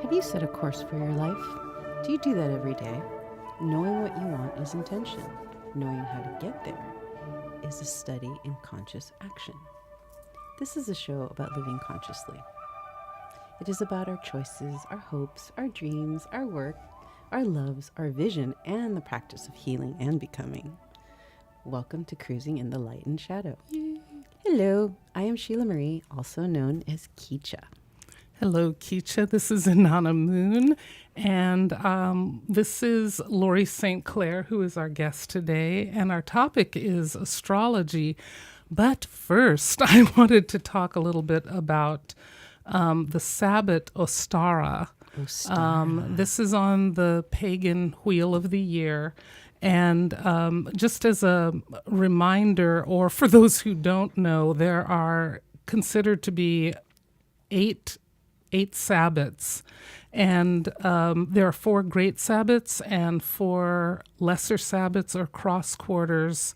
Have you set a course for your life? Do you do that every day? Knowing what you want is intention. Knowing how to get there is a study in conscious action. This is a show about living consciously. It is about our choices, our hopes, our dreams, our work, our loves, our vision, and the practice of healing and becoming. Welcome to Cruising in the Light and Shadow. Yay. Hello, I am Sheila Marie, also known as Keecha. Hello, Keecha. This is InnanaMoon, and this is Laurie St. Clare, who is our guest today, and our topic is astrology. But first, I wanted to talk a little bit about the Sabbath Ostara. This is on the pagan wheel of the year. And just as a reminder, or for those who don't know, there are considered to be eight Sabbats. And there are 4 great Sabbats and 4 lesser Sabbats or cross quarters.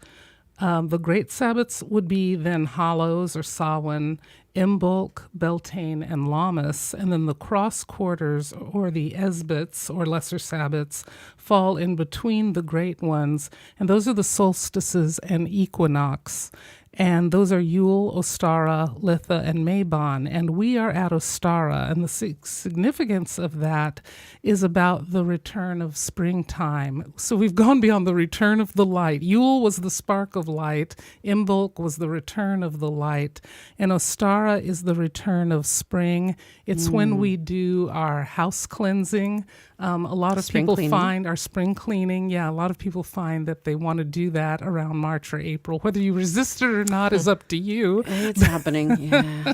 The great Sabbats would be then Hollows or Samhain, Imbolc, Beltane, and Lammas, and then the cross quarters or the Esbats or lesser Sabbats fall in between the great ones, and those are the solstices and equinox. And those are Yule, Ostara, Litha, and Mabon. And we are at Ostara. And the significance of that is about the return of springtime. So we've gone beyond the return of the light. Yule was the spark of light. Imbolc was the return of the light. And Ostara is the return of spring. It's when we do our house cleansing. A lot of people find our spring cleaning. Yeah, a lot of people find that they want to do that around March or April. Whether you resist it or not is up to you. It's happening, yeah.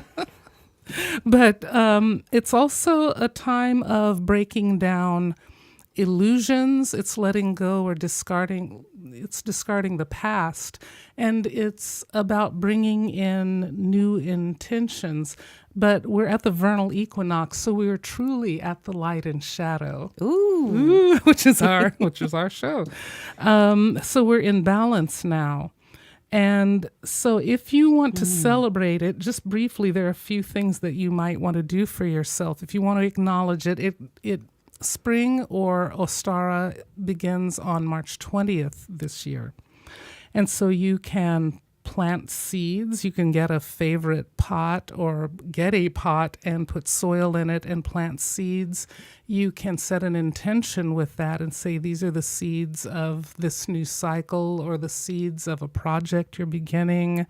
But it's also a time of breaking down illusions. It's letting go or discarding. It's discarding the past. And it's about bringing in new intentions. But we're at the vernal equinox, so we are truly at the light and shadow. Ooh, which is our show. So we're in balance now. And so if you want to celebrate it, just briefly, there are a few things that you might want to do for yourself. If you want to acknowledge it, spring or Ostara begins on March 20th this year. And so you can plant seeds. You can get a favorite pot or get a pot and put soil in it and plant seeds. You can set an intention with that and say, these are the seeds of this new cycle or the seeds of a project you're beginning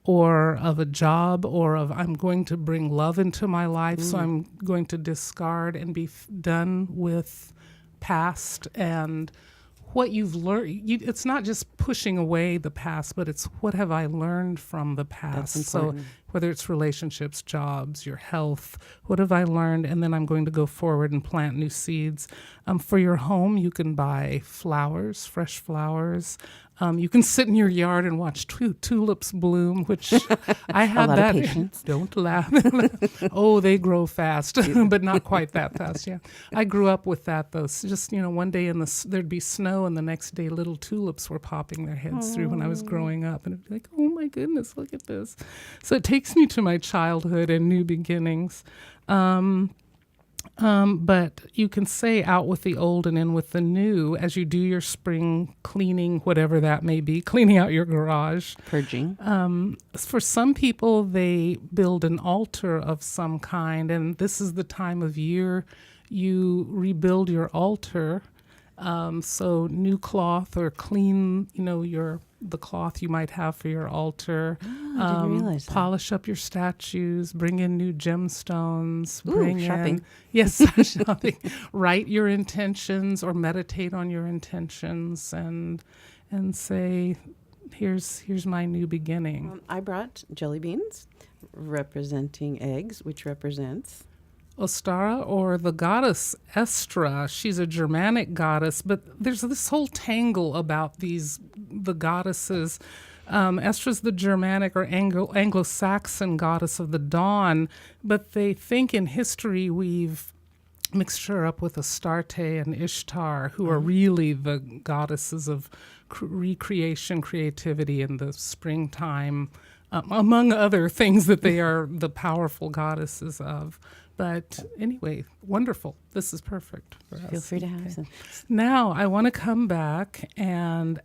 or of a job or of I'm going to bring love into my life. So I'm going to discard and be done with past and what you've learned. It's not just pushing away the past, but it's what have I learned from the past. So whether it's relationships, jobs, your health, what have I learned? And then I'm going to go forward and plant new seeds. For your home, you can buy flowers, fresh flowers. You can sit in your yard and watch tulips bloom, which I had that. Of patience. Don't laugh. Oh, they grow fast, but not quite that fast. Yeah, I grew up with that though. So just one day there'd be snow, and the next day little tulips were popping their heads through when I was growing up, and it'd be like, oh my goodness, look at this. So it takes me to my childhood and new beginnings. But you can say out with the old and in with the new as you do your spring cleaning, whatever that may be, cleaning out your garage. Purging. For some people, they build an altar of some kind, and this is the time of year you rebuild your altar. So new cloth or clean, the cloth you might have for your altar. I didn't realize that. Polish up your statues, bring in new gemstones. Shopping. Yes, shopping. Write your intentions or meditate on your intentions and say, here's my new beginning. I brought jelly beans representing eggs, which represents Ostara, or the goddess Estra. She's a Germanic goddess, but there's this whole tangle about the goddesses. Estra's the Germanic or Anglo-Saxon goddess of the dawn, but they think in history we've mixed her up with Astarte and Ishtar, who are really the goddesses of recreation, creativity, and the springtime, among other things that they are the powerful goddesses of. But anyway, wonderful. This is perfect for us. Feel free to have some. Now I want to come back and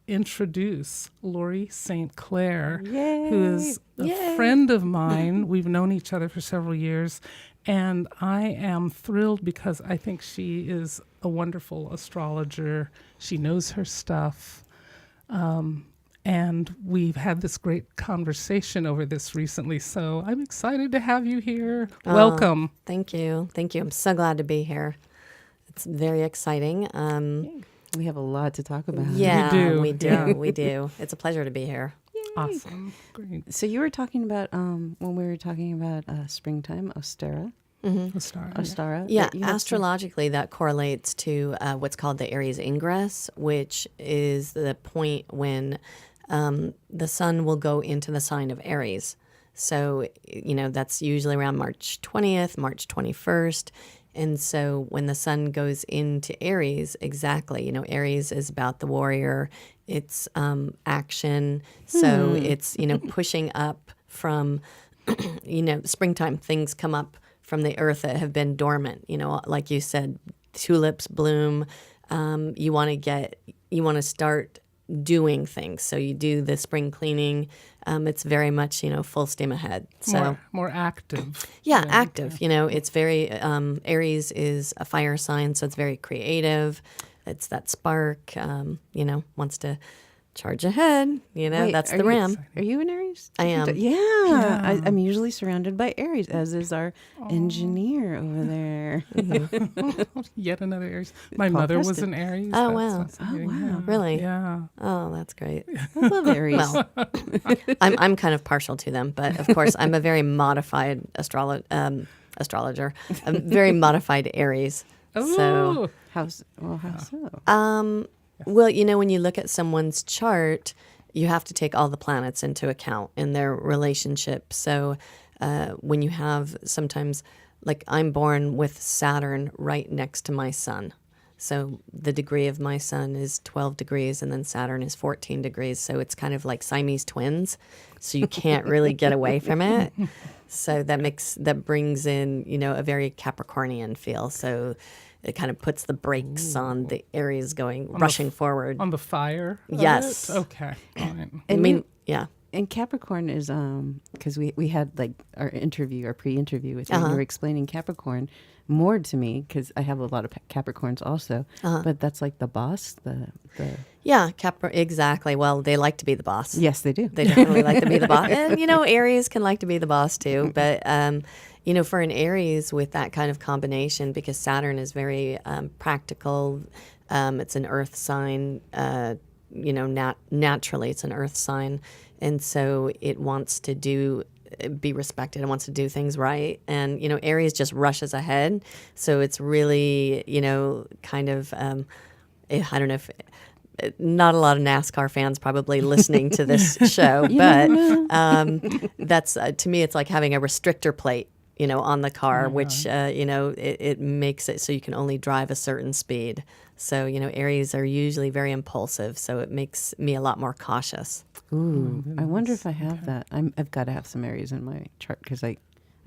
introduce Laurie St. Clare, Yay. who is a friend of mine. We've known each other for several years, and I am thrilled because I think she is a wonderful astrologer. She knows her stuff. And we've had this great conversation over this recently, so I'm excited to have you here. Welcome. Thank you. Thank you. I'm so glad to be here. It's very exciting. We have a lot to talk about. Yeah, We do. We do. It's a pleasure to be here. Awesome. Great. So you were talking about when we were talking about springtime, Ostara. Ostara. Yeah, that you had astrologically, that correlates to what's called the Aries ingress, which is the point when the sun will go into the sign of Aries. So, that's usually around March 20th, March 21st. And so when the sun goes into Aries, exactly, Aries is about the warrior. It's action. So it's, pushing up from, springtime. Things come up from the earth that have been dormant. Like you said, tulips bloom. You want to start doing things. So you do the spring cleaning. It's very much, full steam ahead. So More active. yeah, active. It's very, Aries is a fire sign, so it's very creative. It's that spark, wants to charge ahead. Wait, That's are the you- ram. Are you an Aries? I am. Yeah. I'm usually surrounded by Aries, as is our engineer over there. Yet another Aries. My Paul mother was Preston. an Aries. Oh, That's wow. fascinating. Oh, wow. Really? Yeah. Oh, that's great. I love Aries. Well, I'm kind of partial to them, but of course, I'm a very modified astrologer. A very modified Aries. So, Oh, how so? well, when you look at someone's chart, you have to take all the planets into account in their relationship. So, when you have sometimes, like I'm born with Saturn right next to my sun. So the degree of my sun is 12 degrees and then Saturn is 14 degrees. So it's kind of like Siamese twins. So you can't really get away from it. So that brings in, a very Capricornian feel. So it kind of puts the brakes on the Aries rushing forward. on the fire? of Yes. it? Okay. Fine. Yeah. And Capricorn is because we had like our pre-interview with you. And you were explaining Capricorn more to me because I have a lot of Capricorns also. But that's like the boss, the Yeah, exactly. Well, they like to be the boss. yes, they do. They definitely like to be the boss. And, Aries can like to be the boss too. But, for an Aries with that kind of combination, because Saturn is very practical, it's an earth sign, naturally it's an earth sign. And so it wants to be respected and wants to do things right. And, Aries just rushes ahead. So it's really, kind of, I don't know if... Not a lot of NASCAR fans probably listening to this show, but that's to me, it's like having a restrictor plate, on the car, which it makes it so you can only drive a certain speed. So Aries are usually very impulsive, so it makes me a lot more cautious. Ooh, I wonder if I have that. I've got to have some Aries in my chart because I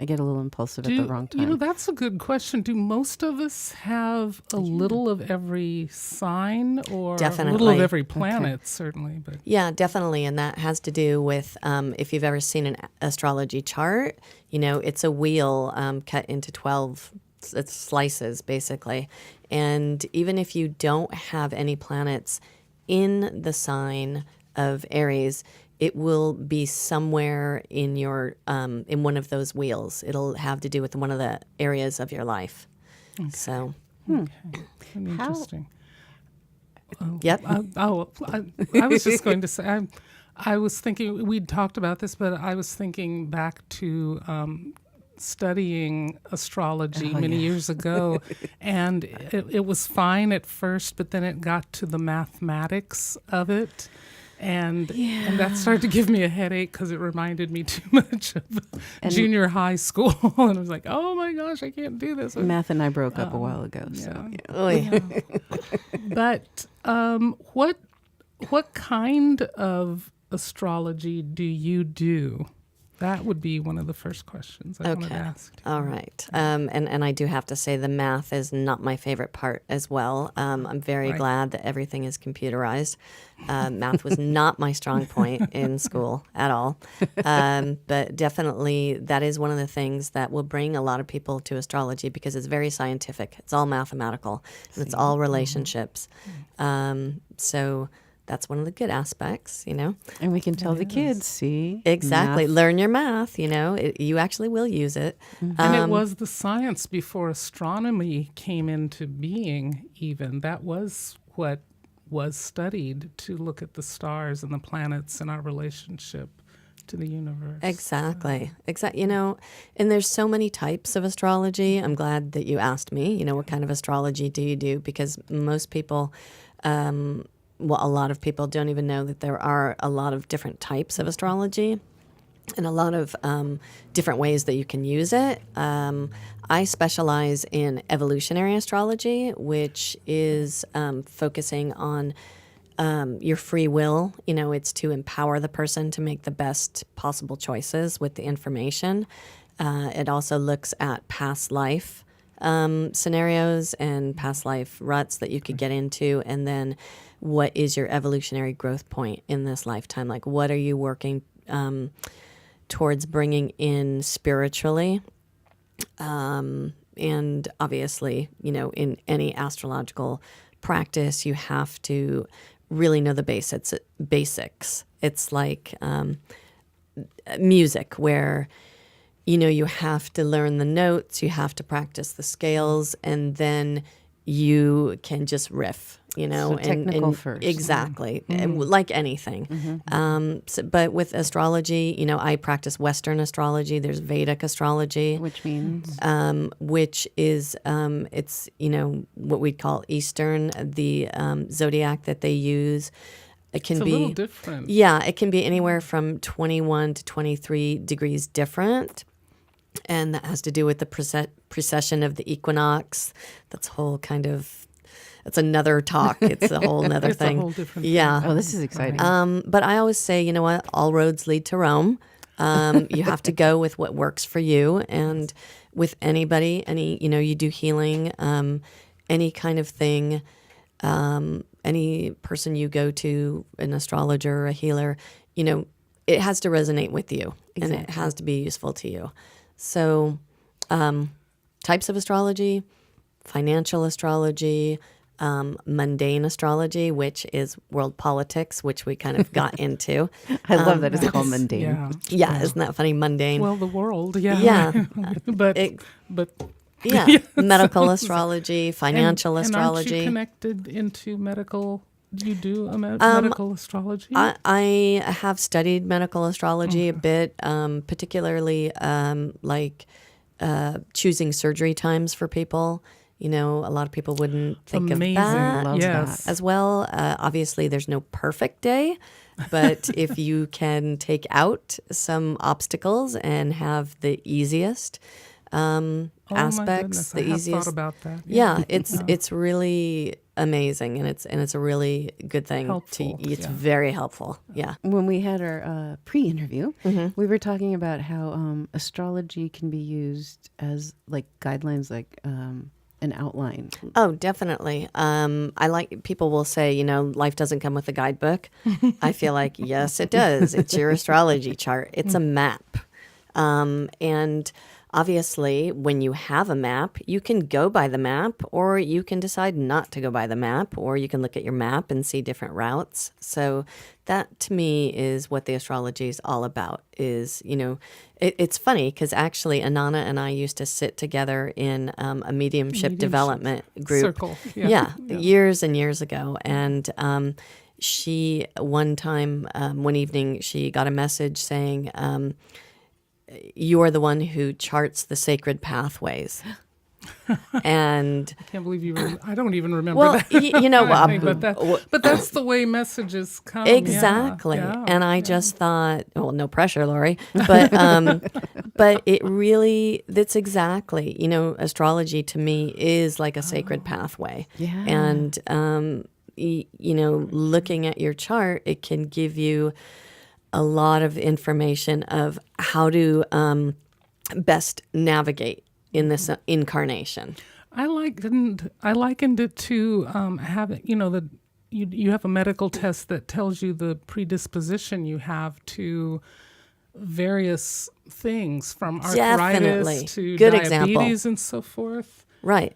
get a little impulsive at the wrong time. That's a good question. Do most of us have a little of every sign or Definitely. a little of every planet, certainly? But Yeah, definitely. And that has to do with if you've ever seen an astrology chart, it's a wheel cut into 12 slices, basically. And even if you don't have any planets in the sign of Aries, it will be somewhere in your in one of those wheels. It'll have to do with one of the areas of your life. Okay. So, interesting. Yep. I was just going to say, I was thinking, we'd talked about this, but I was thinking back to studying astrology many years ago, and it was fine at first, but then it got to the mathematics of it. And that started to give me a headache because it reminded me too much of junior high school. And I was like, oh my gosh, I can't do this. Math and I broke up a while ago. But what kind of astrology do you do? That would be one of the first questions I wanted to ask. All right. And I do have to say the math is not my favorite part as well. I'm very glad that everything is computerized. Math was not my strong point in school at all. But definitely that is one of the things that will bring a lot of people to astrology because it's very scientific. It's all mathematical and it's all relationships. So that's one of the good aspects, And we can tell the kids, see? Exactly. Math. Learn your math, you actually will use it. And it was the science before astronomy came into being even. That was what was studied to look at the stars and the planets and our relationship to the universe. Exactly. And there's so many types of astrology. I'm glad that you asked me, what kind of astrology do you do? Because most people... a lot of people don't even know that there are a lot of different types of astrology and a lot of different ways that you can use it. I specialize in evolutionary astrology, which is focusing on your free will. It's to empower the person to make the best possible choices with the information. It also looks at past life scenarios and past life ruts that you could get into, and then what is your evolutionary growth point in this lifetime? Like, what are you working towards bringing in spiritually? And obviously, in any astrological practice, you have to really know the basics. It's like music, where you have to learn the notes, you have to practice the scales, and then you can just riff, So technical first. Exactly. Like anything. But with astrology, I practice Western astrology. There's Vedic astrology. Which means? Which is, it's, what we'd call Eastern, the zodiac that they use. It can It's be a little different. Yeah, it can be anywhere from 21 to 23 degrees different. And that has to do with the precession of the equinox. That's whole kind of, it's another talk. It's a whole other thing. A whole different Yeah. Oh, this is exciting. But I always say, you know what? All roads lead to Rome. You have to go with what works for you. And with anybody, you do healing, any kind of thing, any person you go to, an astrologer, a healer, it has to resonate with you. Exactly. And it has to be useful to you. So, types of astrology, financial astrology, mundane astrology, which is world politics, which we kind of got into. I love that it's called mundane. Yeah, isn't that funny? Mundane. Well, the world, yeah. Yeah. but Yeah, Yes. medical astrology, financial and astrology. aren't you connected into medical? Do you do medical astrology? I have studied medical astrology a bit, particularly like choosing surgery times for people. A lot of people wouldn't think Amazing. of that Love Yes. as well. Obviously, there's no perfect day, but if you can take out some obstacles and have the easiest aspects, Oh my the goodness, I easiest. have thought about that. Yeah, it's really amazing, and it's a really good thing. Helpful, It's yeah. very helpful. Yeah. When we had our pre-interview, we were talking about how astrology can be used as like guidelines, like an outline. Oh, definitely. I like, people will say, life doesn't come with a guidebook. I feel like, yes, it does. It's your astrology chart. It's a map. And obviously, when you have a map, you can go by the map, or you can decide not to go by the map, or you can look at your map and see different routes. So that, to me, is what the astrology is all about. Is, it's funny because actually Innana and I used to sit together in a mediumship development group. Circle. Yeah, years and years ago. And she, one time, one evening, she got a message saying, you're the one who charts the sacred pathways. And I can't believe I don't even remember well, that. But that's the way messages come. exactly. Yeah, And I just thought, well, no pressure, Laurie, but but it really, that's exactly, astrology to me is like a sacred pathway. Yeah. And looking at your chart, it can give you a lot of information of how to best navigate in this incarnation. I likened it to having, you have a medical test that tells you the predisposition you have to various things, from arthritis Definitely. to Good diabetes example. and so forth. Right.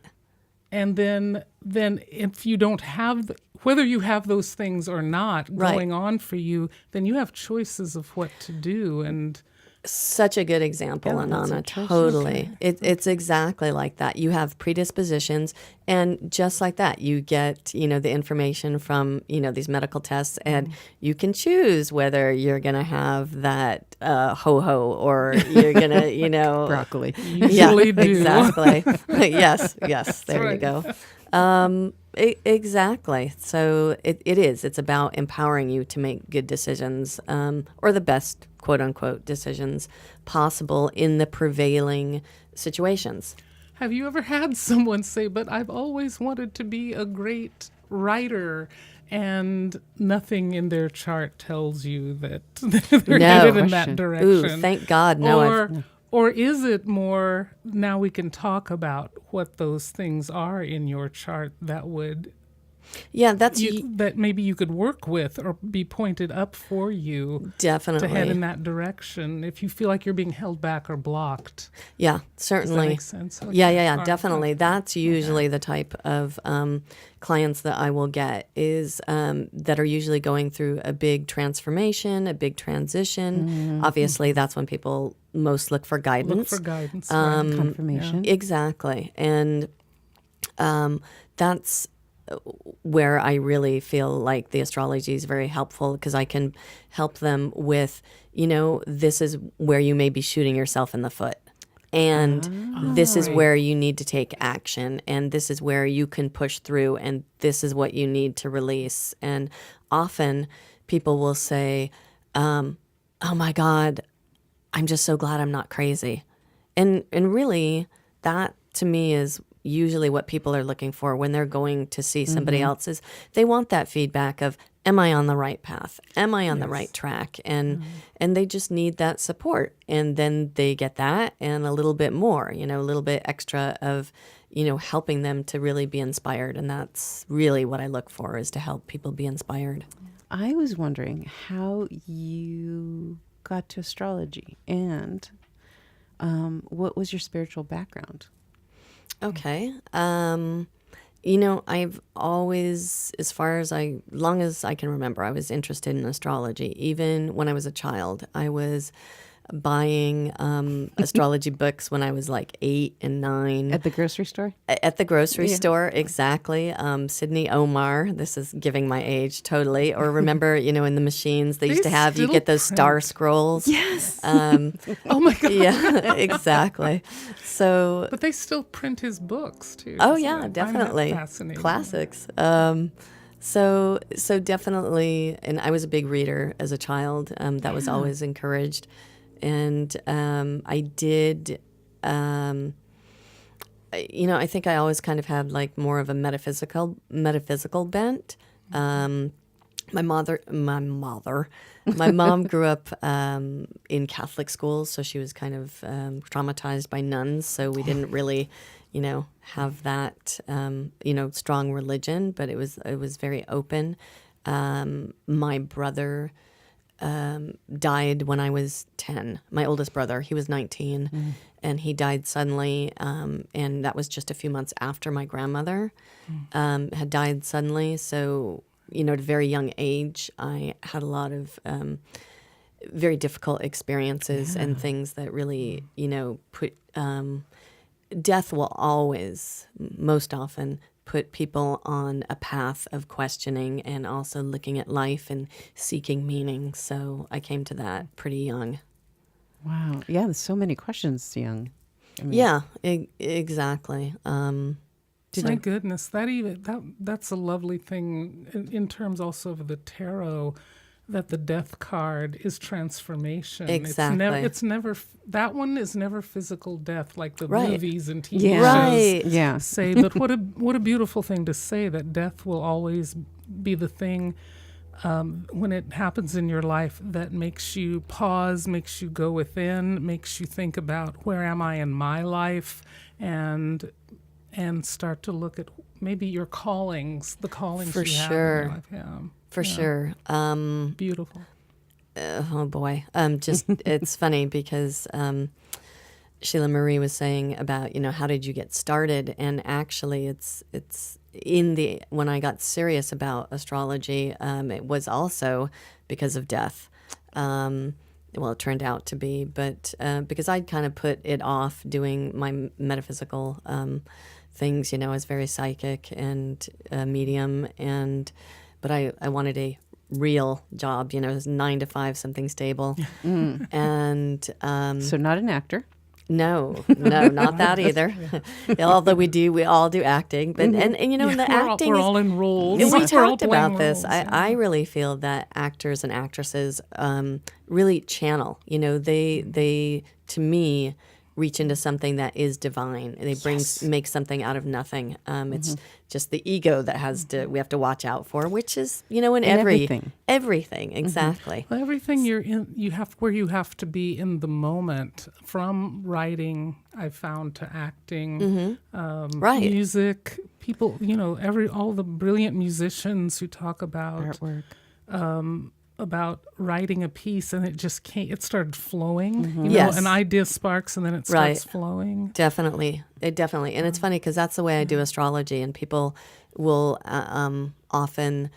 And then if you don't have, whether you have those things or not Right. going on for you, then you have choices of what to do. And Such a good example, Yeah, that's Innana. interesting. Totally. It's exactly like that. You have predispositions, and just like that, you get, the information from, these medical tests, and you can choose whether you're going to have that ho-ho or you're going to, Broccoli. usually do. Exactly. yes, there right. you go. Exactly. So it's about empowering you to make good decisions, or the best quote unquote decisions possible in the prevailing situations. Have you ever had someone say, but I've always wanted to be a great writer, and nothing in their chart tells you that they're No. headed in Question. that direction? Ooh, thank God. No, Or is it more, now we can talk about what those things are in your chart that would, yeah, that's that maybe you could work with or be pointed up for you definitely. to head in that direction if you feel like you're being held back or blocked. Yeah, Does certainly. that make sense? Yeah, Okay. yeah, All right. definitely. That's usually the type of clients that I will get is that are usually going through a big transformation, a big transition. Obviously, that's when people most look for guidance. Look for guidance. Confirmation. Exactly. And that's where I really feel like the astrology is very helpful, because I can help them with, this is where you may be shooting yourself in the foot. And this is where you need to take action. And this is where you can push through. And this is what you need to release. And often people will say, oh my God, I'm just so glad I'm not crazy. And really, that to me is usually what people are looking for when they're going to see somebody else. Is they want that feedback of, am I on the right path? Am I on the right track? And they just need that support. And then they get that and a little bit more, a little bit extra of, helping them to really be inspired. And that's really what I look for, is to help people be inspired. I was wondering how you got to astrology, and what was your spiritual background? Okay. I've always, long as I can remember, I was interested in astrology. Even when I was a child, I was buying astrology books when I was like 8 and 9. At the grocery store? At the grocery store, exactly. Sydney Omar, this is giving my age totally. Or remember, in the machines they used to have, you still get those star print. scrolls. Yes. Oh my God. Yeah, exactly. So, But they still print his books too. oh So I yeah, find that definitely. fascinating. Classics. So definitely, and I was a big reader as a child. That was always encouraged. And I did, I think I always kind of had like more of a metaphysical bent. My mom grew up in Catholic schools, so she was kind of traumatized by nuns. So we didn't really, have that, strong religion, but it was very open. My brother died when I was 10. My oldest brother, he was 19, and he died suddenly. And that was just a few months after my grandmother had died suddenly. So, at a very young age, I had a lot of very difficult experiences and things that really, put death will always, most often, put people on a path of questioning and also looking at life and seeking meaning. So I came to that pretty young. Wow. Yeah, there's so many questions young. Yeah, exactly. My goodness, that's a lovely thing in terms also of the tarot, that the death card is transformation. Exactly. It's never that one is never physical death like the Right. movies and TV Yeah. shows Right. Yeah. say. But what a beautiful thing to say, that death will always be the thing when it happens in your life that makes you pause, makes you go within, makes you think about where am I in my life, and start to look at maybe your callings, the callings For you have in sure. your life. Yeah. For sure. Beautiful. Oh boy. Just it's funny because Sheila Marie was saying about, how did you get started? And actually it's when I got serious about astrology, it was also because of death. Well, it turned out to be, but because I'd kind of put it off doing my metaphysical things, I was very psychic and medium, but I wanted a real job, it was 9 to 5, something stable. And So not an actor. no, not that either. Although we all do acting, but and in the acting we're is, all in roles. and we We're all talked playing about this. roles, yeah. I really feel that actors and actresses really channel. They to me reach into something that is divine. They make something out of nothing. It's just the ego that we have to watch out for, which is in everything exactly. Well, everything you have to be in the moment, from writing I've found to acting, Right. music. People, all the brilliant musicians who talk about Artwork. About writing a piece, and it started flowing. Yes. An idea sparks, and then it starts flowing. Definitely. And it's funny because that's the way I do astrology, and people will often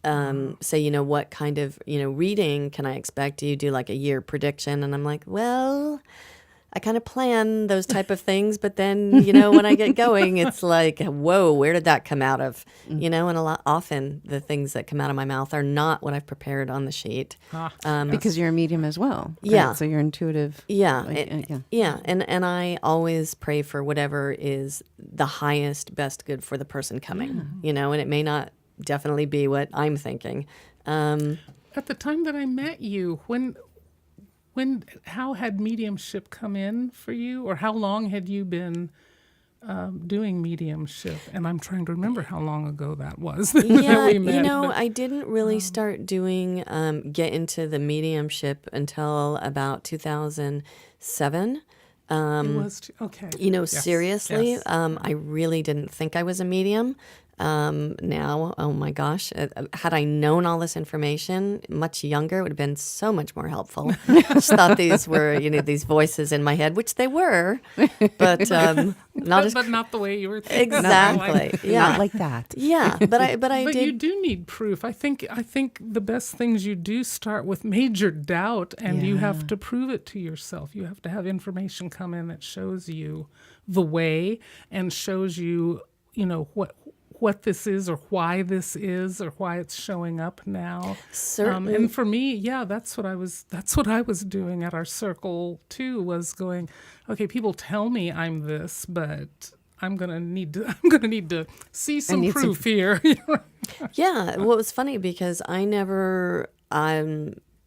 say, what kind of, reading can I expect? Do you do like a year prediction? And I'm like, well, I kind of plan those type of things, but then, when I get going, it's like, whoa, where did that come out of? And often the things that come out of my mouth are not what I've prepared on the sheet. Because you're a medium as well. Right? Yeah. So you're intuitive. Yeah. Yeah. And I always pray for whatever is the highest, best good for the person coming, and it may not definitely be what I'm thinking. At the time that I met you, how had mediumship come in for you, or how long had you been doing mediumship? And I'm trying to remember how long ago that was that we met. I didn't really start doing, get into the mediumship until about 2007. It was okay. Yes, Seriously, yes. I really didn't think I was a medium. Now, oh my gosh, had I known all this information much younger, it would have been so much more helpful. Just thought these were, these voices in my head, which they were, but but not the way you were thinking. Exactly. Yeah, Not like that. yeah. But I But did. you do need proof. I think the best things you do start with major doubt, and you have to prove it to yourself. You have to have information come in that shows you the way and shows you, what this is, or why this is, or why it's showing up now. Certainly. And for me, that's what I was doing at our circle too, was going, okay, people tell me I'm this, but I'm gonna need to see some proof here. Yeah, well, it was funny because I never,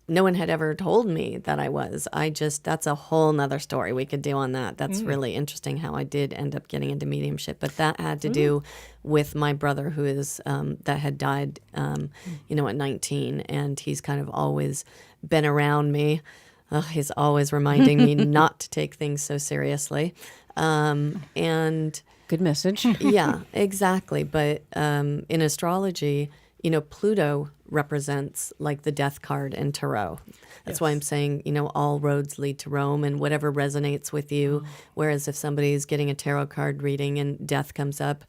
no one had ever told me that I was. That's a whole nother story we could do on that. That's really interesting how I did end up getting into mediumship. But that had to do with my brother who is, that had died, at 19. And he's kind of always been around me. He's always reminding me not to take things so seriously. And Good message. yeah, exactly. But in astrology, Pluto represents like the death card in tarot. That's why I'm saying, all roads lead to Rome, and whatever resonates with you. Whereas if somebody's getting a tarot card reading and death comes up,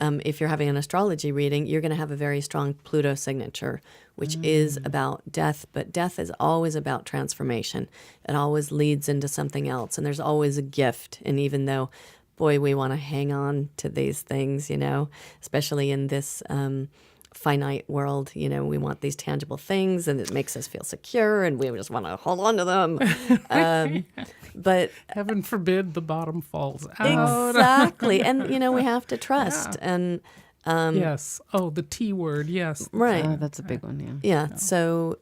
if you're having an astrology reading, you're going to have a very strong Pluto signature, which is about death. But death is always about transformation. It always leads into something else. And there's always a gift. And even though, boy, we want to hang on to these things, especially in this finite world, we want these tangible things, and it makes us feel secure, and we just want to hold on to them. But Heaven forbid the bottom falls out. exactly, and we have to trust. And Yes. Oh, the T word. Yes. right, That's a big one, yeah. yeah. So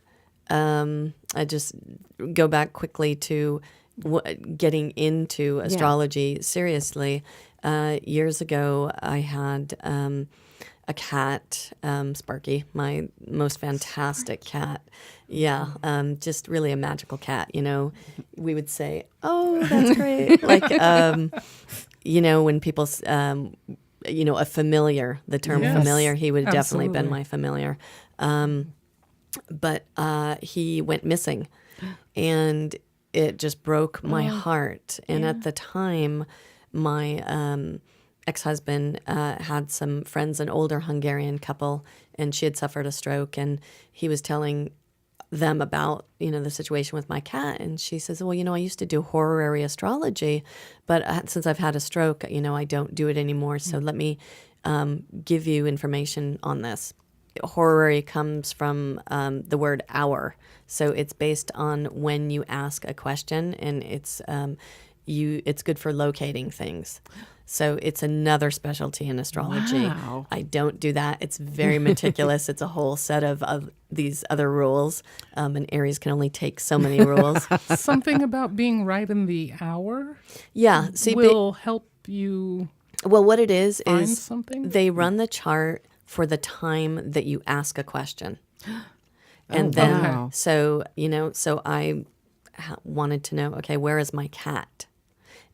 I just go back quickly to getting into astrology seriously. Years ago, I had a cat, Sparky, my most fantastic cat. Yeah, just really a magical cat. We would say, "Oh, that's great!" Like, when people, a familiar, the term Yes, familiar, he would have definitely been absolutely. my familiar. But he went missing, and it just broke my heart. And at the time, my ex-husband had some friends, an older Hungarian couple, and she had suffered a stroke, and he was telling them about the situation with my cat, and she says, well, I used to do horary astrology, but since I've had a stroke, I don't do it anymore, so let me give you information on this. Horary comes from the word hour, so it's based on when you ask a question, and it's good for locating things. So it's another specialty in astrology. Wow. I don't do that. It's very meticulous. It's a whole set of these other rules, and Aries can only take so many rules. Something about being right in the hour Yeah. See, will help you well, what it is find something. they run the chart for the time that you ask a question. And then, wow. so I wanted to know, okay, where is my cat?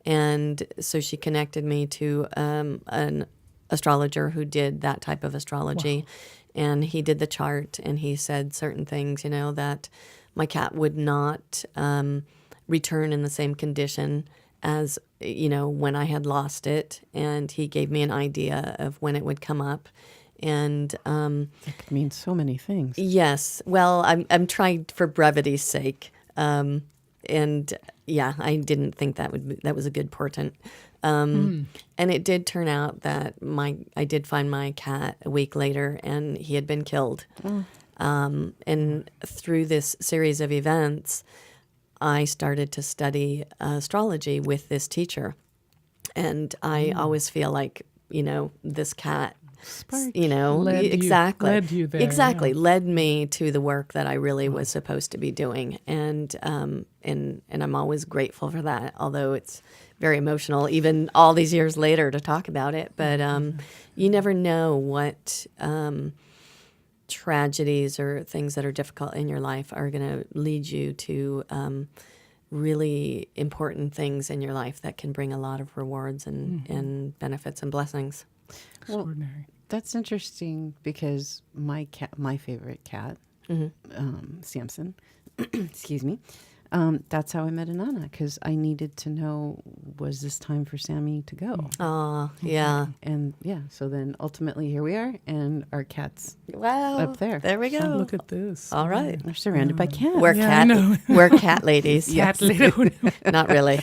And so she connected me to an astrologer who did that type of astrology. And he did the chart, and he said certain things, that my cat would not return in the same condition as, when I had lost it. And he gave me an idea of when it would come up. And It could mean so many things. yes, well, I'm trying for brevity's sake. And yeah, I didn't think that was a good portent. And it did turn out that I did find my cat a week later, and he had been killed. And through this series of events, I started to study astrology with this teacher. And I always feel like, this cat, exactly. led you there, exactly. yeah. Led me to the work that I really was supposed to be doing. And I'm always grateful for that, although it's very emotional, even all these years later, to talk about it. But you never know what tragedies or things that are difficult in your life are going to lead you to really important things in your life that can bring a lot of rewards and benefits and blessings. Extraordinary. That's interesting because my favorite cat, Samson, excuse me, that's how I met Inanna, because I needed to know, was this time for Sammy to go? Oh, yeah. And yeah, so then ultimately here we are, and our cat's Wow. up there. There we go. Oh, look at this. All right. We're surrounded by cats. We're Yeah, I know. we're cat ladies. Cat lady. Not really.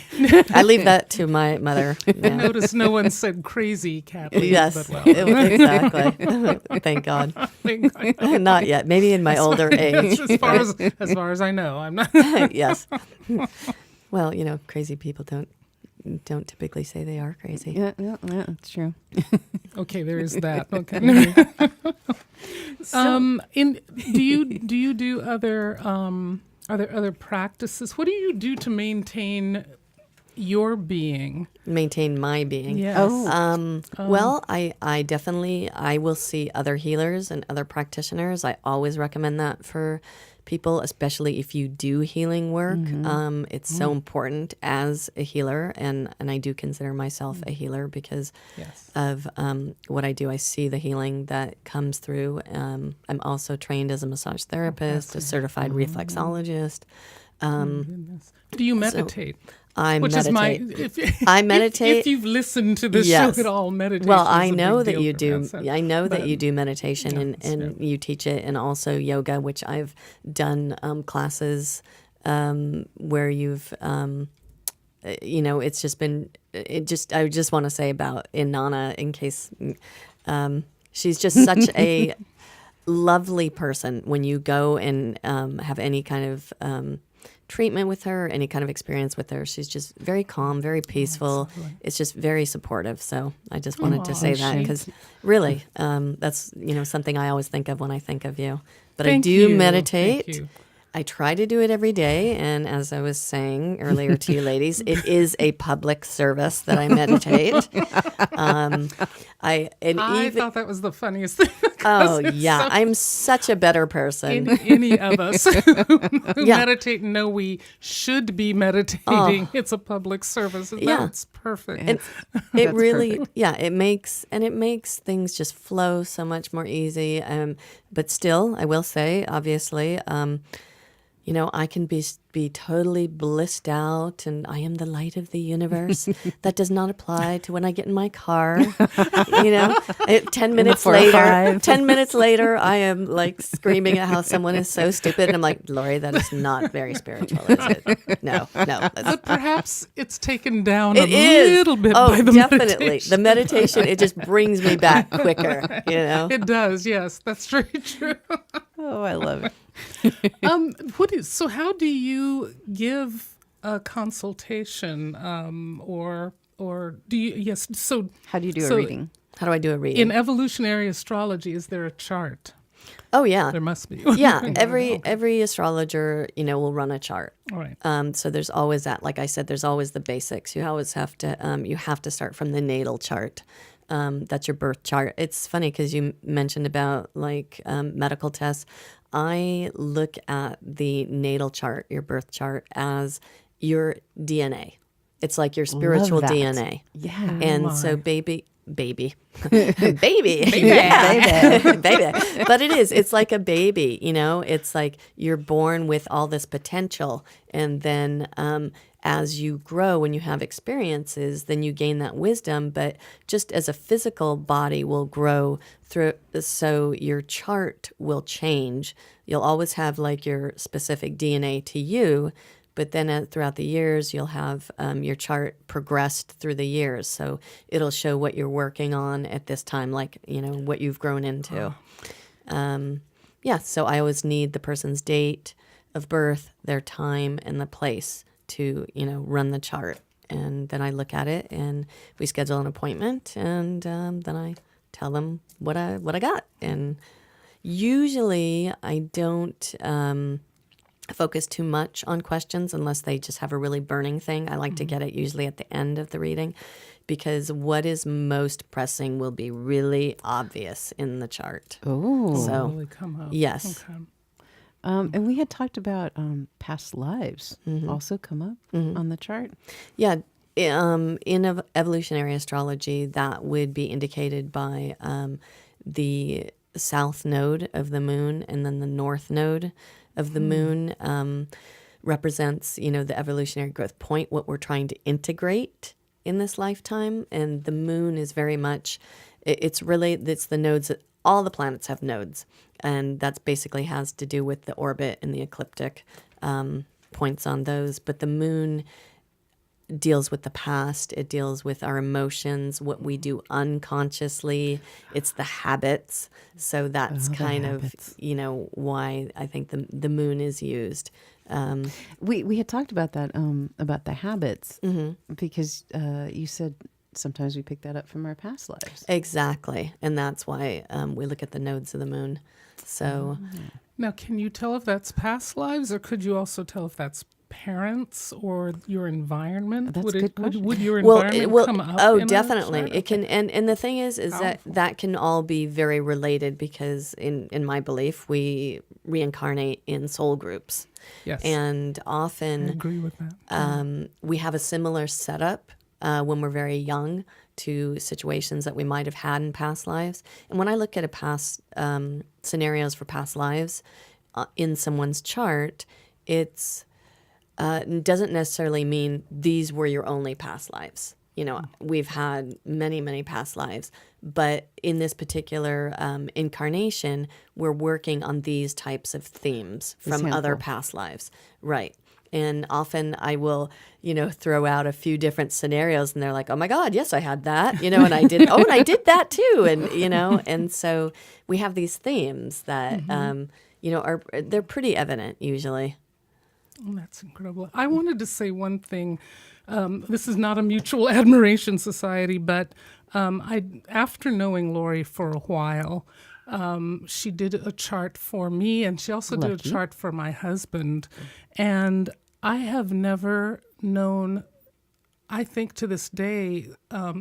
I leave that to my mother. Yeah. Notice no one said crazy cat lady, Yes, but well. exactly. Thank God. Thank God. Not yet. Maybe in my older age. as far as I know, I'm not. Yes. Well, crazy people don't typically say they are crazy. Yeah, it's true. Okay, there is that. Okay. Do you do other are there other practices? What do you do to maintain your being? Maintain my being. Yes. Well, I definitely, I will see other healers and other practitioners. I always recommend that for people, especially if you do healing work. It's so important as a healer, and I do consider myself a healer because Yes. of what I do. I see the healing that comes through. I'm also trained as a massage therapist, a certified reflexologist. Goodness. Do you meditate? I Which meditate. is my. I meditate. If you've listened to this Yes. show at all, meditation. Well, is I a know big that deal you for do. me, so- I know that but- you do meditation, Yeah, and you teach it, and also yoga, which I've done classes where you've, it's just been. I just want to say about Inanna, in case she's just such a lovely person. When you go and have any kind of treatment with her, any kind of experience with her, she's just very calm, very peaceful. It's just very supportive. So I just wanted to say that because really, that's something I always think of when I think of you. But Thank I do you. meditate. Thank you. I try to do it every day, and as I was saying earlier to you ladies, it is a public service that I meditate. I thought that was the funniest thing. Oh yeah, I'm such a better person. Any of us who Yeah. meditate know we should be meditating. It's a public service. And Yeah. That's perfect. And it really, yeah, it makes things just flow so much more easy. But still, I will say, obviously, I can be totally blissed out, and I am the light of the universe. That does not apply to when I get in my car. 10 minutes later, 10 minutes later, I am like screaming at how someone is so stupid, and I'm like, Laurie, that is not very spiritual, is it? No. But perhaps it's taken down It a is. little bit Oh, by the definitely. meditation. The meditation, it just brings me back quicker, It does, yes. That's very true. Oh, I love it. So how do you give a consultation or do you, yes, so How do you do So- a reading? How do I do a reading? in evolutionary astrology, is there a chart? Oh, yeah. There must be. Yeah, every astrologer, will run a chart. All right. So there's always that. Like I said, there's always the basics. You always have to start from the natal chart. That's your birth chart. It's funny because you mentioned about medical tests. I look at the natal chart, your birth chart, as your DNA. It's like your spiritual that. DNA. Yeah. And so baby, yeah. Baby. But it is. It's like a baby, It's like you're born with all this potential, and then as you grow, when you have experiences, then you gain that wisdom. But just as a physical body will grow through, so your chart will change. You'll always have like your specific DNA to you. But then throughout the years, you'll have your chart progressed through the years. So it'll show what you're working on at this time, like, what you've grown into. So I always need the person's date of birth, their time, and the place to, run the chart. And then I look at it, and we schedule an appointment, and then I tell them what I got. And usually I don't focus too much on questions unless they just have a really burning thing. I like to get it usually at the end of the reading, because what is most pressing will be really obvious in the chart. Oh. So, Really come up. yes. Okay. And we had talked about past lives also come up on the chart. Yeah. In evolutionary astrology, that would be indicated by the south node of the moon, and then the north node of the moon represents, the evolutionary growth point, what we're trying to integrate in this lifetime. And the moon is very much, it's the nodes that all the planets have nodes. And that's basically has to do with the orbit and the ecliptic points on those. But the moon deals with the past. It deals with our emotions, what we do unconsciously. It's the habits. So that's kind of, why I think the moon is used. We had talked about that, about the habits, because you said sometimes we pick that up from our past lives. Exactly. And that's why we look at the nodes of the moon. So Now, can you tell if that's past lives, or could you also tell if that's parents or your environment? That's a good question. Would your environment come up? Oh, in a definitely. chart? It can, and the thing is Powerful. that can all be very related, because in my belief, we reincarnate in soul groups. Yes. And I often agree with that. we have a similar setup when we're very young to situations that we might have had in past lives. And when I look at a past scenarios for past lives in someone's chart, it's doesn't necessarily mean these were your only past lives. We've had many, many past lives, but in this particular incarnation, we're working on these types of themes from other past lives. Right. And often I will, throw out a few different scenarios, and they're like, oh my God, yes, I had that, and I did, and I did that too. And, and so we have these themes that, they're pretty evident usually. Oh, that's incredible. I wanted to say one thing. This is not a mutual admiration society, but after knowing Laurie for a while, She did a chart for me, and she also did a Lucky. chart for my husband. And I have never known, I think to this day,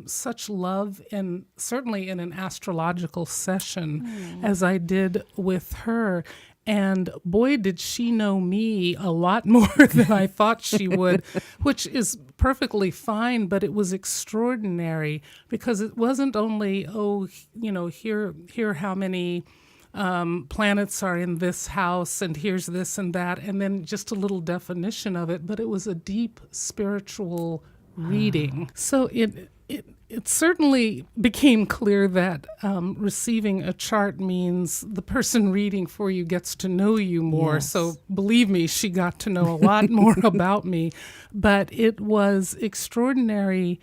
such love, and certainly in an astrological session, as I did with her. And boy, did she know me a lot more than I thought she would, which is perfectly fine, but it was extraordinary because it wasn't only, here how many planets are in this house, and here's this and that, and then just a little definition of it, but it was a deep spiritual reading. So it certainly became clear that receiving a chart means the person reading for you gets to know you more. Yes. So believe me, she got to know a lot more about me. But it was extraordinary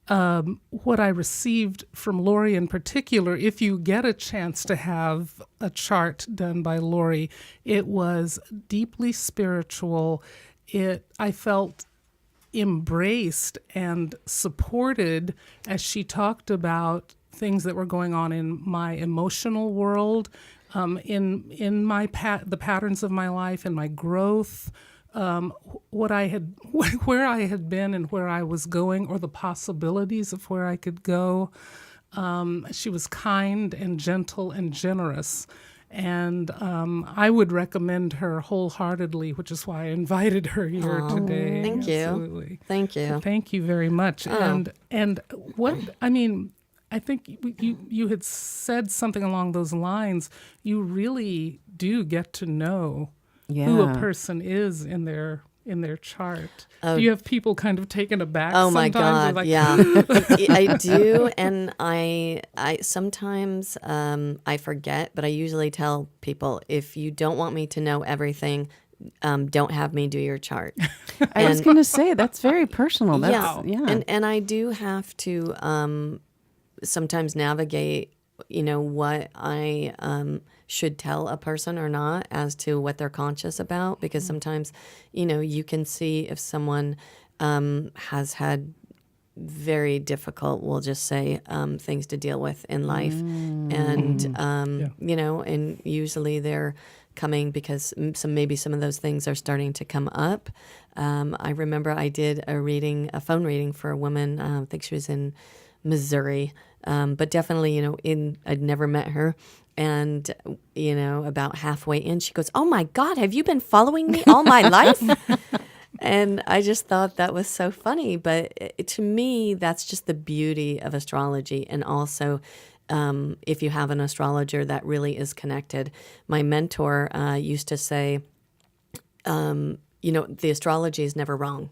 what I received from Laurie in particular. If you get a chance to have a chart done by Laurie, it was deeply spiritual. I felt embraced and supported as she talked about things that were going on in my emotional world, in the patterns of my life and my growth, where I had been and where I was going, or the possibilities of where I could go. She was kind and gentle and generous. And I would recommend her wholeheartedly, which is why I invited her here today. Thank you. Absolutely. Thank you. Thank you very much. And what I mean, I think you had said something along those lines. You really do get to know who a person is in their chart. Do you have people kind of taken aback? Oh my sometimes? God! Yeah, I do, and I sometimes I forget, but I usually tell people, if you don't want me to know everything, don't have me do your chart. I was going to say, that's very personal. That's, yeah. And I do have to sometimes navigate, what I should tell a person or not as to what they're conscious about, because sometimes, you can see if someone has had very difficult, we'll just say, things to deal with in life. And, and usually they're coming because maybe some of those things are starting to come up. I remember I did a phone reading for a woman, I think she was in Missouri, but definitely, I'd never met her. And, about halfway in, she goes, "Oh my God, have you been following me all my life?" And I just thought that was so funny. But to me, that's just the beauty of astrology. And also, if you have an astrologer that really is connected. My mentor used to say, the astrology is never wrong.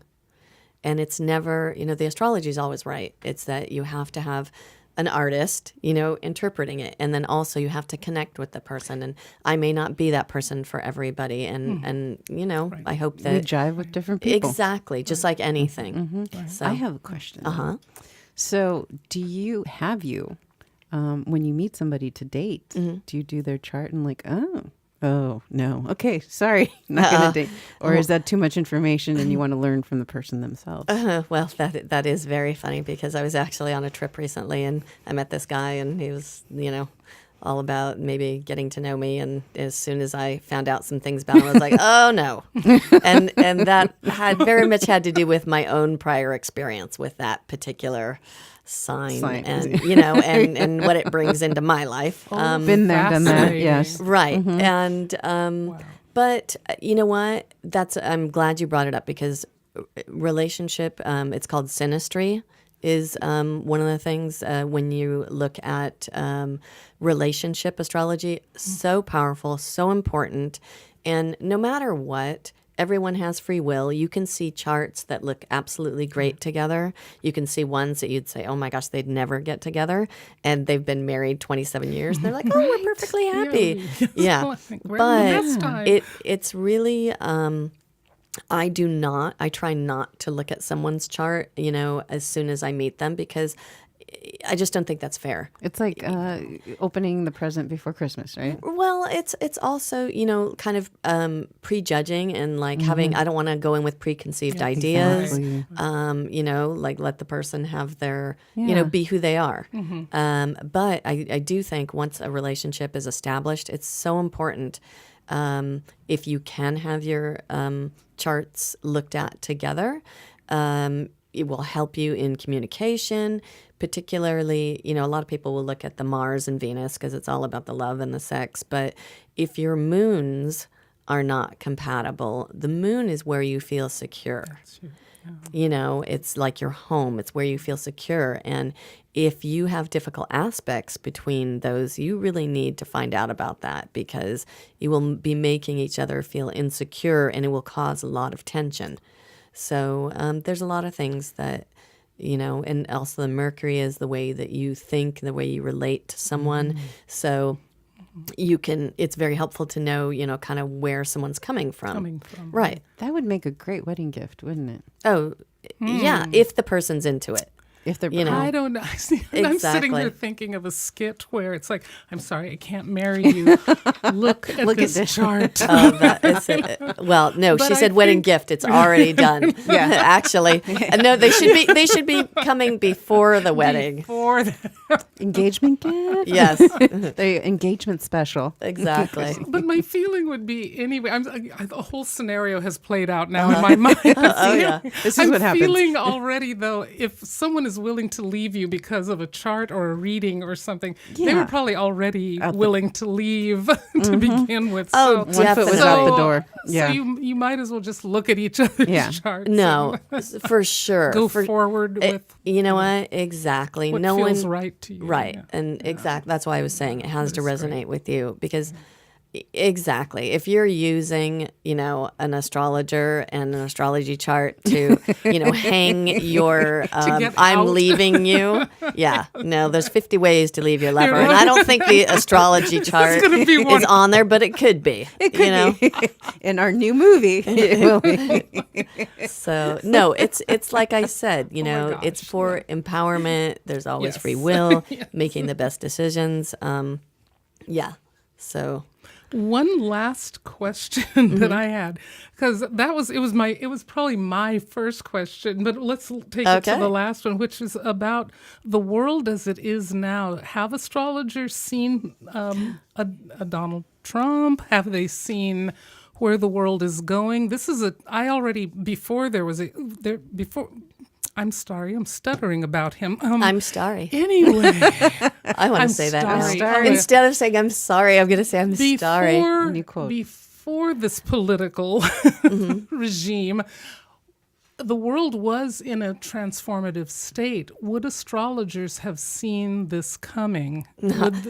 And it's never, the astrology is always right. It's that you have to have an artist, interpreting it. And then also you have to connect with the person. And I may not be that person for everybody. And Right. I hope We that... jive with different people. Exactly. Just like anything. So, I have a question. Uh-huh. So have you, when you meet somebody to date, do you do their chart and like, oh, no. Okay, sorry. Not going to date. Or is that too much information and you want to learn from the person themselves? Well, that is very funny, because I was actually on a trip recently and I met this guy, and he was, all about maybe getting to know me. And as soon as I found out some things about him, I was like, oh no. And that very much had to do with my own prior experience with that particular sign. And, and what it brings into my life. Been there, done that, yes. Right. And, but you know what? I'm glad you brought it up, because relationship, it's called synastry, is one of the things when you look at relationship astrology. So powerful, so important. And no matter what, everyone has free will. You can see charts that look absolutely great together. You can see ones that you'd say, oh my gosh, they'd never get together. And they've been married 27 years. And they're like, oh, we're perfectly happy. Yeah. But it's really, I try not to look at someone's chart, as soon as I meet them, because I just don't think that's fair. It's like opening the present before Christmas, right? Well, it's also, kind of prejudging and like having, I don't want to go in with preconceived ideas, Exactly. like let the person have their, Yeah. be who they are. But I do think once a relationship is established, it's so important if you can have your charts looked at together. It will help you in communication, particularly, a lot of people will look at the Mars and Venus because it's all about the love and the sex. But if your moons are not compatible, the moon is where you feel secure. It's like your home. It's where you feel secure. And if you have difficult aspects between those, you really need to find out about that because you will be making each other feel insecure and it will cause a lot of tension. So there's a lot of things that, and also the Mercury is the way that you think, the way you relate to someone. So it's very helpful to know, kind of where someone's coming from. Right. That would make a great wedding gift, wouldn't it? Oh, yeah, if the person's into it. If they're, I don't know. I'm sitting Exactly. here thinking of a skit where it's like, I'm sorry, I can't marry you. Look at this chart. Oh, that is it. Well, no, But she I said wedding think- gift. It's already done. Yeah, actually, no, they should be coming before the wedding. Before that. engagement gift. Yes, The engagement special. exactly. But my feeling would be anyway. The whole scenario has played out now in my mind. Oh yeah. This is I'm what happens. feeling already though, if someone is willing to leave you because of a chart or a reading or something, they Yeah. were probably already willing to leave to begin with. Oh, so, One foot was definitely. out the door. Yeah. So you might as well just look at each other's Yeah. charts. No, for sure. Go For- forward with You know what? Exactly. what No feels one. right to you. Right. Yeah. And exactly. That's why I was saying it has to That's resonate with you because exactly. If you're using, an astrologer and an astrology chart to, hang your get I'm out. leaving you. Yeah. No, there's 50 ways to leave your lover. And I don't think the astrology chart gonna be one. is on there, but it could be. It could be in our new movie. It will be. So no, it's like I said, my it's gosh, for empowerment. There's always Yes. free will, making the best decisions. Yeah. So One last question that I had, because it was probably my first question, but let's take it to Okay. the last one, which is about the world as it is now. Have astrologers seen a Donald Trump? Have they seen where the world is going? I'm sorry, I'm stuttering about him. I'm sorry. Anyway, I want I'm to say that. sorry. now. Sorry. Instead of saying I'm sorry, I'm going to say I'm sorry. New quote. Before this political regime, the world was in a transformative state. Would astrologers have seen this coming?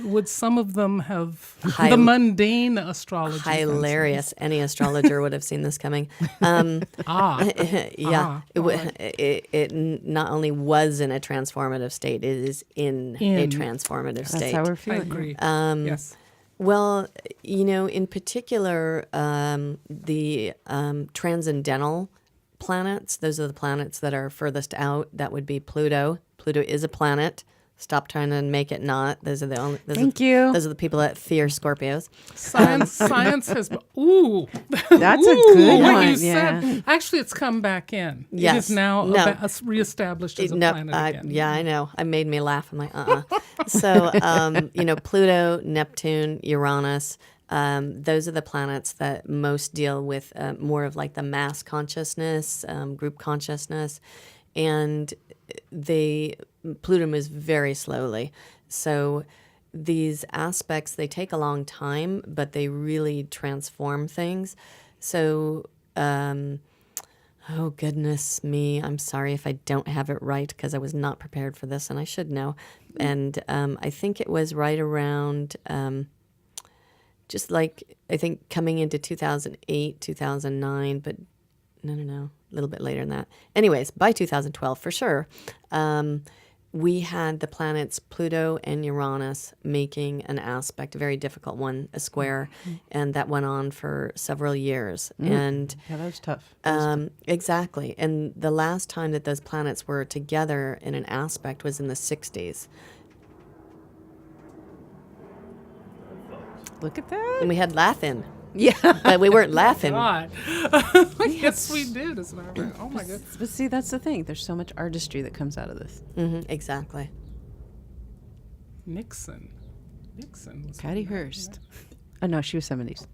Would some of them have the mundane astrology? Hilarious. Any astrologer would have seen this coming. Yeah. It not only was in a transformative state, it is in a transformative That's state. how we're I feeling. agree. Yes. Well, in particular, the transcendental planets, those are the planets that are furthest out. That would be Pluto. Pluto is a planet. Stop trying to make it not. Those are the only. Thank you. Those are the people that fear Scorpios. Science has. Ooh, That's a Ooh, good what one, you yeah. said. Actually, it's come back in. It Yes. is now No. reestablished as a No, planet again. yeah, I know. It made me laugh. I'm like, So, Pluto, Neptune, Uranus. Those are the planets that most deal with more of like the mass consciousness, group consciousness, and Pluto moves very slowly. So these aspects, they take a long time, but they really transform things. So, oh goodness me, I'm sorry if I don't have it right because I was not prepared for this and I should know. And I think it was right around... just like, I think coming into 2008, 2009, but no, a little bit later than that. Anyways, by 2012, for sure, we had the planets Pluto and Uranus making an aspect, a very difficult one, a square, and that went on for several years. And Yeah, that was tough. exactly. And the last time that those planets were together in an aspect was in the 60s. Look at that. And we had laughing, Yeah. but we weren't laughing. God. Yes, we did. As a matter of fact. Oh my goodness. But see, that's the thing. There's so much artistry that comes out of this. Exactly. Nixon was Patty Hearst. Oh, no, she was 70s.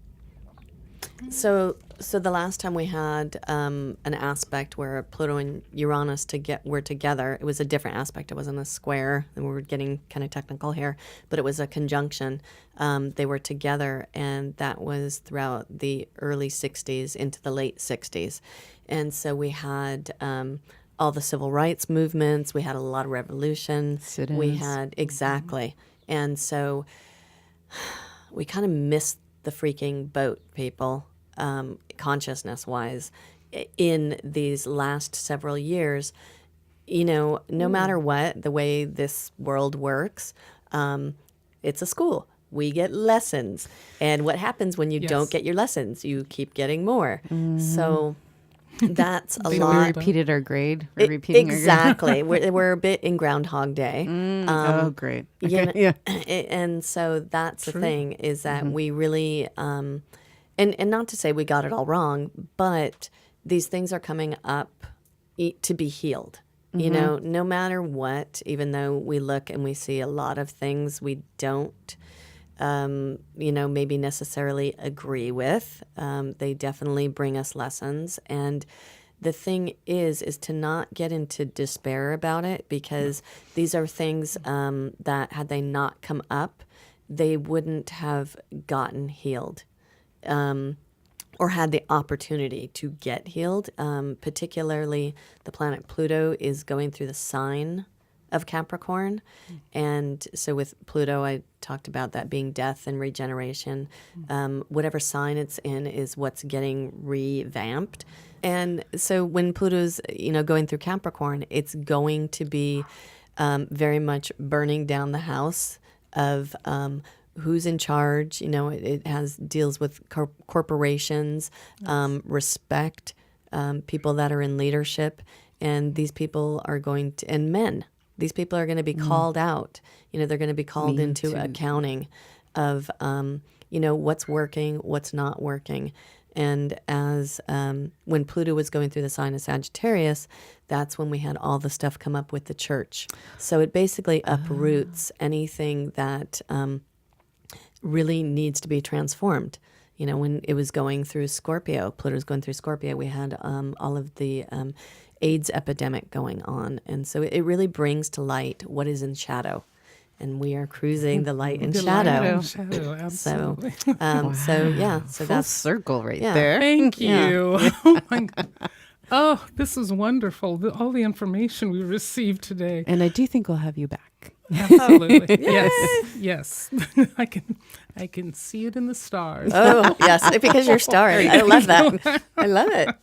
So the last time we had an aspect where Pluto and Uranus were together, it was a different aspect. It wasn't a square, and we're getting kind of technical here, but it was a conjunction. They were together, and that was throughout the early 60s into the late 60s. And so we had all the civil rights movements. We had a lot of revolution. Sit-ins. We had, exactly. And so we kind of missed the freaking boat, people, consciousness-wise, in these last several years. You know, no matter what, the way this world works, it's a school. We get lessons. And what happens when you don't get your lessons? You keep getting more. So that's a So we lot. repeated our grade. We're repeating Exactly. We're a bit in Groundhog Day. oh, great. You Okay. know, Yeah. and so that's the thing, is that we really, and not to say we got it all wrong, but these things are coming up to be healed. You know, no matter what, even though we look and we see a lot of things we don't, you know, maybe necessarily agree with, they definitely bring us lessons. And the thing is to not get into despair about it, because these are things that, had they not come up, they wouldn't have gotten healed, or had the opportunity to get healed. Particularly, the planet Pluto is going through the sign of Capricorn. And so with Pluto, I talked about that being death and regeneration. Whatever sign it's in is what's getting revamped. And so when Pluto's, you know, going through Capricorn, it's going to be very much burning down the house of who's in charge. You know, it deals with corporations, respect, people that are in leadership, and these people are going to, and men. These people are going to be called out. You know, they're going to be called into accounting of, you know, what's working, what's not working. And as when Pluto was going through the sign of Sagittarius, that's when we had all the stuff come up with the church. So it basically uproots anything that really needs to be transformed. You know, when it was going through Scorpio, Pluto's going through Scorpio, we had all of the AIDS epidemic going on. And so it really brings to light what is in shadow. And we are cruising the light and shadow. Shadow, absolutely. So yeah, so Full that's circle right there. Thank you. Oh, my God. Oh, this is wonderful. All the information we received today. And I do think we'll have you back. Absolutely. Yes. I can see it in the stars. Oh yes, because you're starry. I love that. I love it.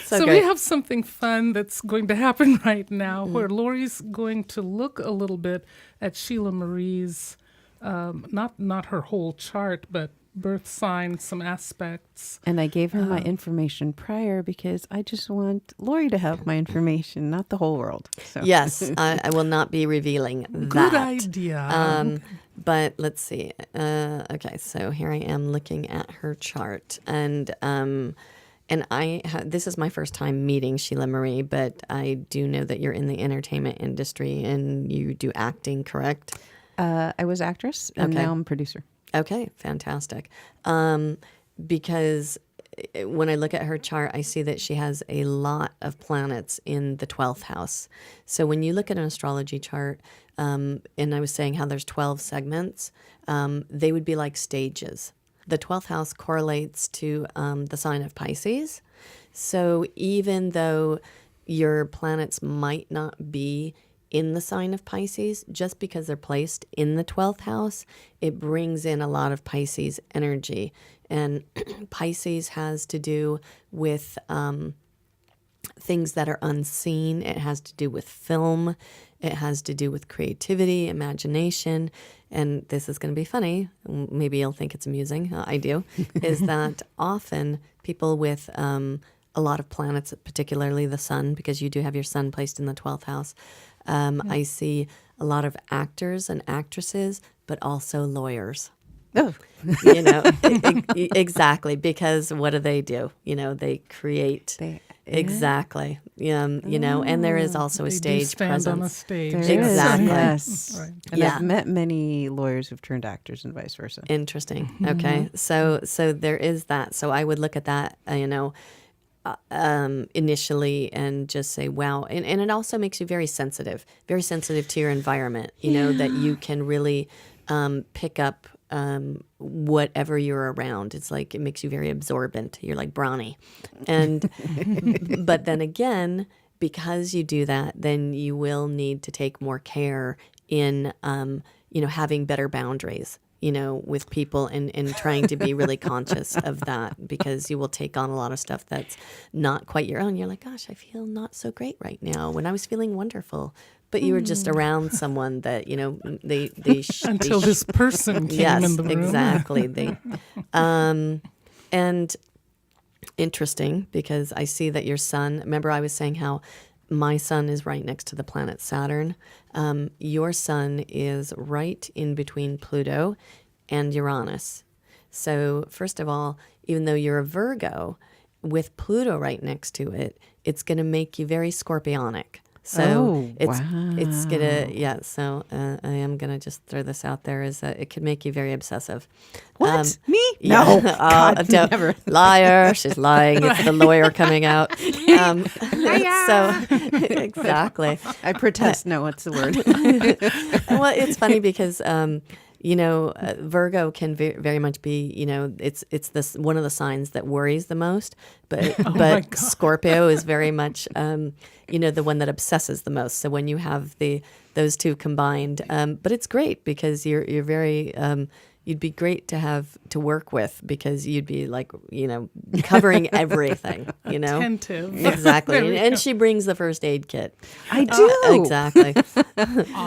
So great. we have something fun that's going to happen right now, where Laurie's going to look a little bit at Sheila Marie's, not her whole chart, but birth sign, some aspects. And I gave her my information prior because I just want Laurie to have my information, not the whole world. So. Yes, I will not be revealing that. Good idea. But let's see. Okay, so here I am looking at her chart, and this is my first time meeting Sheila Marie, but I do know that you're in the entertainment industry and you do acting, correct? I was actress, and Okay. now I'm producer. Okay, fantastic. Because when I look at her chart, I see that she has a lot of planets in the 12th house. So when you look at an astrology chart, and I was saying how there's 12 segments, they would be like stages. The 12th house correlates to the sign of Pisces. So even though your planets might not be in the sign of Pisces, just because they're placed in the 12th house, it brings in a lot of Pisces energy. And Pisces has to do with things that are unseen. It has to do with film. It has to do with creativity, imagination. And this is going to be funny. Maybe you'll think it's amusing. I do. Is that often people with a lot of planets, particularly the sun, because you do have your sun placed in the 12th house. I see a lot of actors and actresses, but also lawyers. Oh, You know, exactly. Because what do? They create. Exactly. You know, and there is also a They do stage stand on a presence. stage. there is, Exactly. yes. Right. And Yeah. I've met many lawyers who've turned actors and vice versa. Interesting. Okay. So there is that. So I would look at that, initially and just say, wow. And it also makes you very sensitive to your environment, that you can really pick up whatever you're around. It's like it makes you very absorbent. You're like Brawny. And, but then again, because you do that, then you will need to take more care in, having better boundaries, with people and trying to be really conscious of that, because you will take on a lot of stuff that's not quite your own. You're like, gosh, I feel not so great right now when I was feeling wonderful. But you were just around someone that, Until this person came yes, in the room. exactly. And interesting, because I see that your sun, remember I was saying how my sun is right next to the planet Saturn. Your sun is right in between Pluto and Uranus. So first of all, even though you're a Virgo, with Pluto right next to it, it's going to make you very scorpionic. So it's gonna So I am gonna just throw this out there, is that it could make you very obsessive. What? Me? Yeah. No. God, Don't- never. Liar. She's lying. It's the lawyer coming out. So exactly. I protest. No, what's the word? Well, it's funny because Virgo can very much be, it's this one of the signs that worries the most, but God. Scorpio is very much the one that obsesses the most. So when you have those two combined, but it's great because you're very you'd be great to have to work with, because you'd be like, covering everything, Attentive. Exactly. There we And go. she brings the first aid kit. I do. Exactly.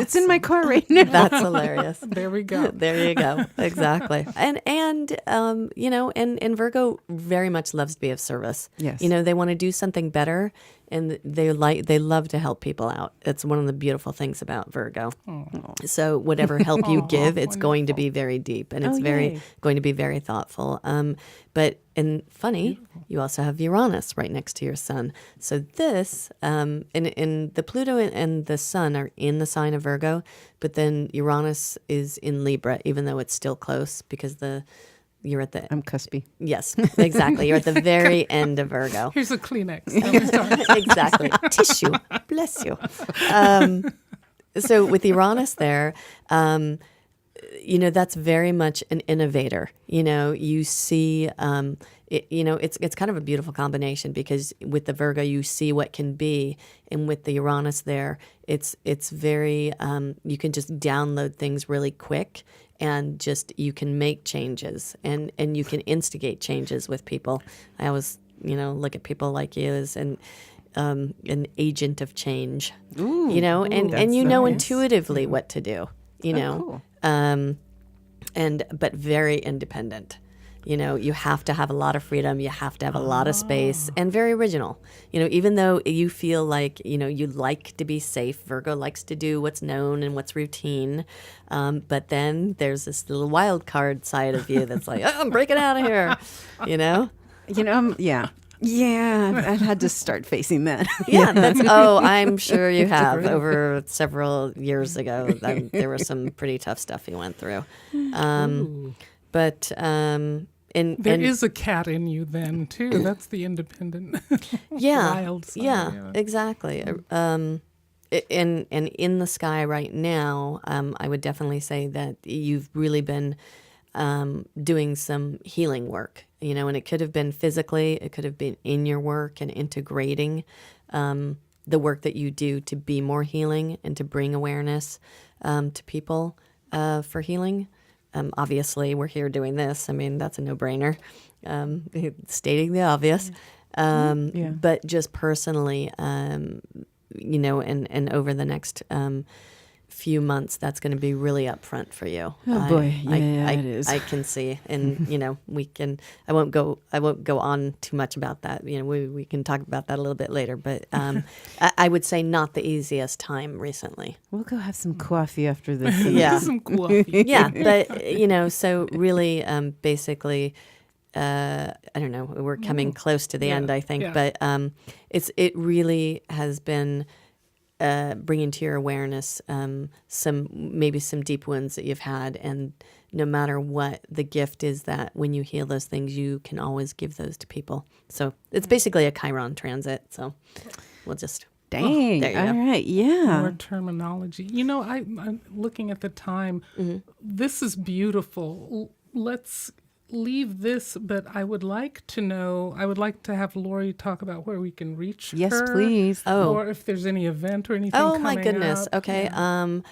It's in my car right now. That's hilarious. There we go. There you go. Exactly. And Virgo very much loves to be of service. Yes. They want to do something better, and they love to help people out. It's one of the beautiful things about Virgo. So whatever help you give, it's going to be very deep, and it's yay. going to be very thoughtful. And funny, you also have Uranus right next to your sun. So this, and the Pluto and the sun are in the sign of Virgo, but then Uranus is in Libra, even though it's still close, because you're at the, I'm cuspy. yes, exactly. You're at the very end of Virgo. Here's a Kleenex. Let me start. Exactly. Tissue. Bless you. So with Uranus there, that's very much an innovator. You see, it's kind of a beautiful combination, because with the Virgo, you see what can be. And with the Uranus there, it's very, you can just download things really quick, and you can make changes, and you can instigate changes with people. I always, look at people like you as an agent of change, and that's nice. intuitively what to do, cool. but very independent. You have to have a lot of freedom. You have to have a lot of space, and very original. Even though you feel like, you like to be safe, Virgo likes to do what's known and what's routine. But then there's this little wild card side of you that's like, oh, I'm breaking out of here, Yeah. Yeah, I've had to start facing that. Yeah, I'm sure you have. Over several years ago, there was some pretty tough stuff you went through. There is a cat in you then, too. That's the independent, wild side. Yeah, exactly. And in the sky right now, I would definitely say that you've really been doing some healing work, and it could have been physically, it could have been in your work, and integrating the work that you do to be more healing and to bring awareness to people for healing. Obviously, we're here doing this. I mean, that's a no-brainer, stating the obvious. Yeah. But just personally, you know, and over the next few months, that's going to be really upfront for you. Oh boy, yeah, it is. I can see, and you know, I won't go on too much about that. You know, we can talk about that a little bit later. But I would say not the easiest time recently. We'll go have some coffee after this. Yeah. Some coffee. Yeah, but you know, so really, basically, I don't know. We're coming close to the end, I think, but it really has been bringing to your awareness some deep wounds that you've had, and no matter what the gift is, that when you heal those things, you can always give those to people. So it's basically a Chiron transit. So we'll just Dang. there you All go. right. Yeah. More terminology. You know, I'm looking at the time. This is beautiful. Let's leave this, but I would like to have Laurie talk about where we can reach Yes, her. please. Oh. Or if there's any event or anything Oh my coming goodness. up. Okay. My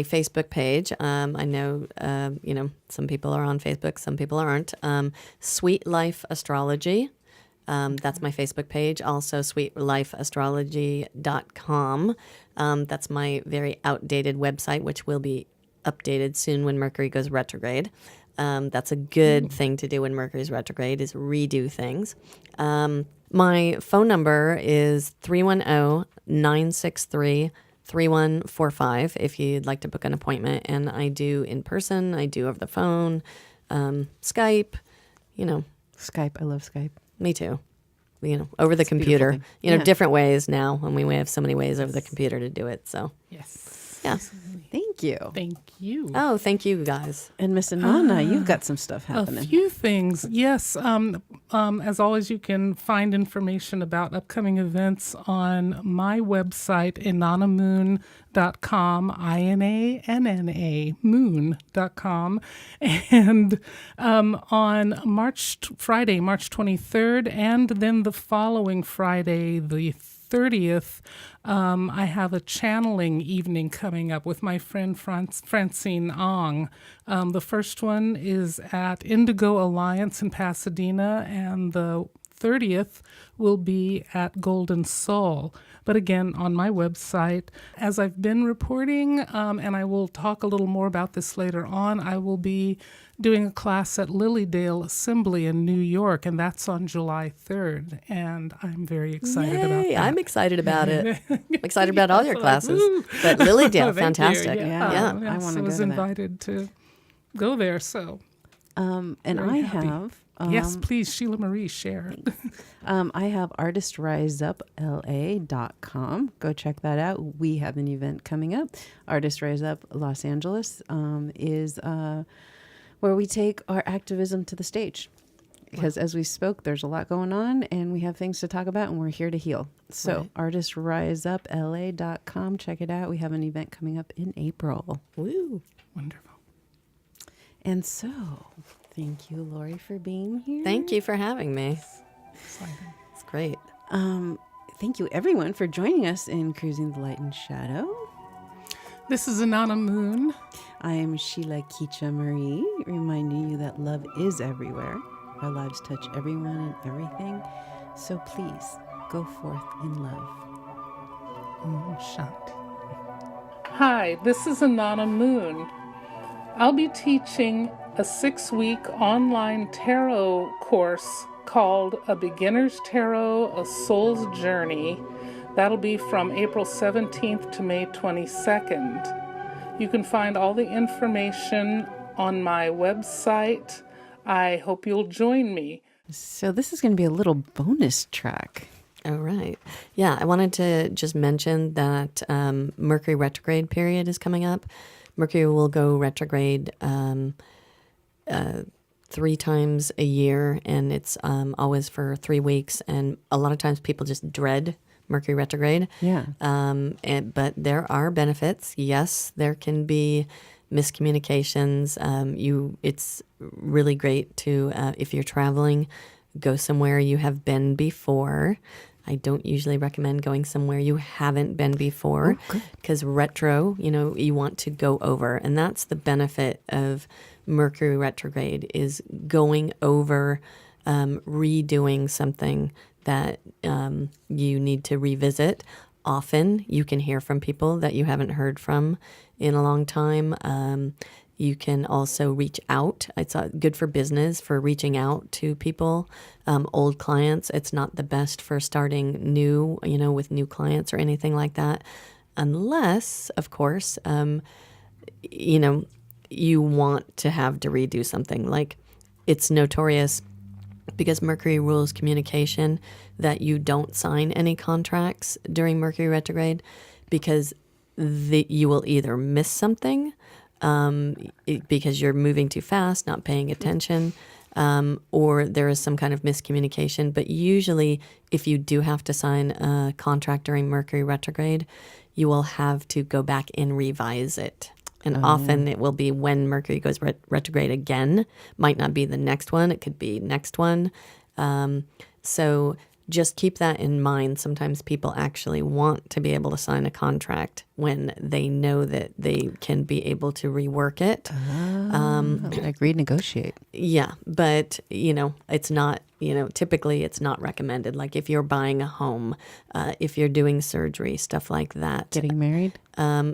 Facebook page. I know, you know, some people are on Facebook, some people aren't. Sweet Life Astrology. That's my Facebook page. Also, sweetlifeastrology.com. That's my very outdated website, which will be updated soon when Mercury goes retrograde. That's a good thing to do when Mercury's retrograde, is redo things. My phone number is 310-963-3145 if you'd like to book an appointment. And I do in person, I do over the phone, Skype, you know. Skype. I love Skype. Me too. You know, over the It's a beautiful computer. thing. You know, Yeah. different ways now, and we have so many ways over the computer to do it. So, Yes. yeah. Thank you. Thank you. Oh, thank you guys. And Miss Innana, you've got some stuff A happening. few things. Yes. As always, you can find information about upcoming events on my website, InnanaMoon.com, INANNA, moon.com. And on Friday, March 23rd, and then the following Friday, the 30th, I have a channeling evening coming up with my friend Francine Ong. The first one is at Indigo Alliance in Pasadena, and the 30th will be at Golden Soul. But again, on my website, as I've been reporting, and I will talk a little more about this later on, I will be doing a class at Lilydale Assembly in New York, and that's on July 3rd. And I'm very excited about Yay, that. I'm excited about it. I'm excited about all your Like, classes. woo. But Lilydale, Thank you. fantastic. Yeah. Yeah. I wanna I go was to that. invited to go there, so And very I happy. have. yes, please, Sheila Marie, share. I have artistriseup.la.com. Go check that out. We have an event coming up. Artist Rise Up Los Angeles is where we take our activism to the stage. Because as we spoke, there's a lot going on, and we have things to talk about, and we're here to heal. So artistriseupla.com. Check it out. We have an event coming up in April. Woo. Wonderful. And so, thank you, Laurie, for being here. Thank you for having me. Exciting. It's great. Thank you, everyone, for joining us in Cruising the Light and Shadow. This is InnanaMoon. I am Sheila Marie, reminding you that love is everywhere. Our lives touch everyone and everything. So please, go forth in love. Shanti. Hi, this is InnanaMoon. I'll be teaching a 6-week online tarot course called A Beginner's Tarot, A Soul's Journey. That'll be from April 17th to May 22nd. You can find all the information on my website. I hope you'll join me. So this is going to be a little bonus track. All right. Yeah, I wanted to just mention that Mercury retrograde period is coming up. Mercury will go retrograde 3 times a year, and it's always for 3 weeks. And a lot of times people just dread Mercury retrograde. Yeah. But there are benefits. Yes, there can be miscommunications. It's really great to, if you're traveling, go somewhere you have been before. I don't usually recommend going somewhere you haven't been before, because retro, you want to go over. And that's the benefit of Mercury retrograde, is going over redoing something that you need to revisit. Often you can hear from people that you haven't heard from in a long time. You can also reach out. It's good for business, for reaching out to people, old clients. It's not the best for starting new, with new clients or anything like that. Unless, of course, you want to have to redo something. Like, it's notorious, because Mercury rules communication, that you don't sign any contracts during Mercury retrograde, because you will either miss something because you're moving too fast, not paying attention, or there is some kind of miscommunication. But usually, if you do have to sign a contract during Mercury retrograde, you will have to go back and revise it. And often it will be when Mercury goes retrograde again. Might not be the next one. It could be next one. So just keep that in mind. Sometimes people actually want to be able to sign a contract when they know that they can be able to rework it. Like renegotiate. Yeah, but, it's not, typically it's not recommended. Like if you're buying a home, if you're doing surgery, stuff like that. Getting married?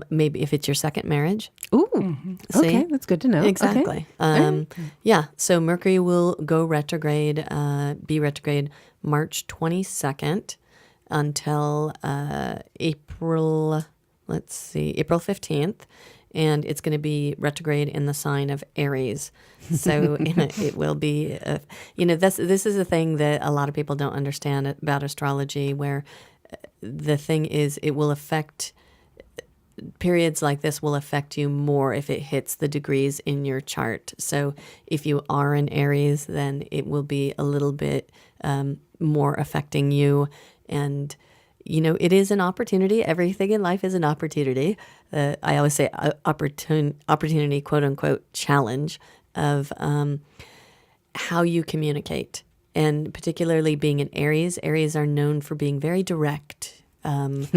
Maybe if it's your second marriage. Ooh, okay, that's good to know. Exactly. Okay. Yeah, so Mercury will go retrograde, be retrograde March 22nd until April 15th. And it's going to be retrograde in the sign of Aries. So it will be, this is a thing that a lot of people don't understand about astrology, where the thing is it will affect, periods like this will affect you more if it hits the degrees in your chart. So if you are an Aries, then it will be a little bit more affecting you. And it is an opportunity. Everything in life is an opportunity. I always say opportunity, quote unquote, challenge of how you communicate. And particularly being an Aries are known for being very direct. And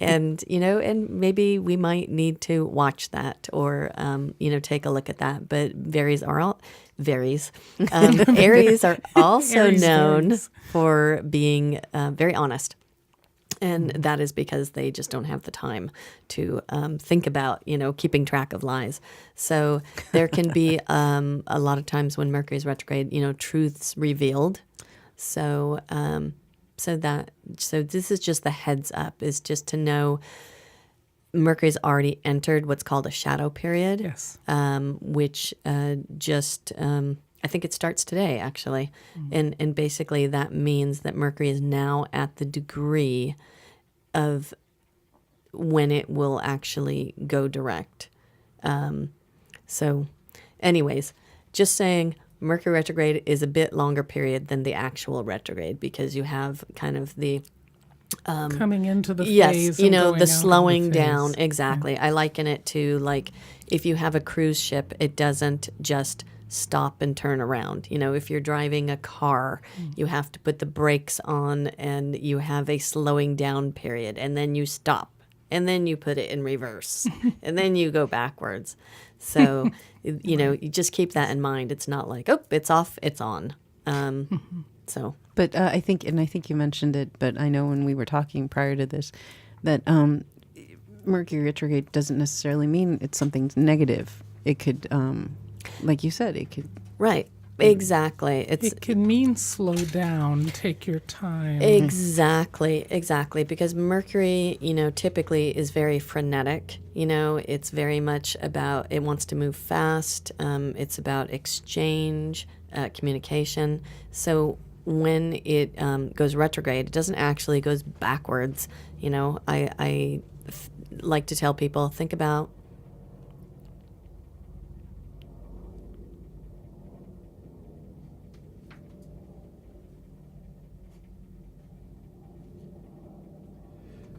and maybe we might need to watch that or, take a look at that. But Aries are also Aries known varies. for being very honest. And that is because they just don't have the time to think about, keeping track of lies. So there can be a lot of times when Mercury is retrograde, truths revealed. So this is just the heads up, is just to know Mercury's already entered what's called a shadow period. Yes. Which I think it starts today, actually. And basically that means that Mercury is now at the degree of when it will actually go direct. So anyways, just saying Mercury retrograde is a bit longer period than the actual retrograde, because you have kind of the coming into the yes, phase. And going the out of slowing the down. phase. Exactly. I liken it to, like, if you have a cruise ship, it doesn't just stop and turn around. If you're driving a car, you have to put the brakes on and you have a slowing down period, and then you stop, and then you put it in reverse, and then you go backwards. So, you just keep that in mind. It's not like, oh, it's off, it's on. So. But I think you mentioned it, but I know when we were talking prior to this, that Mercury retrograde doesn't necessarily mean it's something negative. It could, like you said, it could. Right. Exactly. It can mean slow down, take your time. Exactly. Because Mercury, typically is very frenetic. It's very much about, it wants to move fast. It's about exchange, communication. So when it goes retrograde, it doesn't actually goes backwards. I like to tell people, think about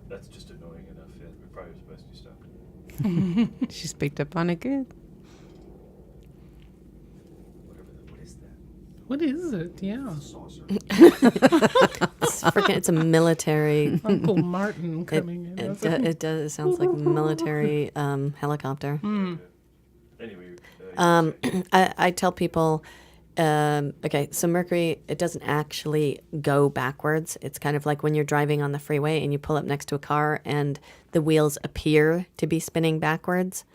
That's just annoying enough. Yeah, we're probably supposed to stop. She's picked up on it good. What is that? What is it? Yeah. Saucer. it's a military. Uncle Martin coming in. It does. It sounds like a military helicopter. Anyway. I tell people, Okay, so Mercury, it doesn't actually go backwards. It's kind of like when you're driving on the freeway and you pull up next to a car and the wheels appear to be spinning backwards.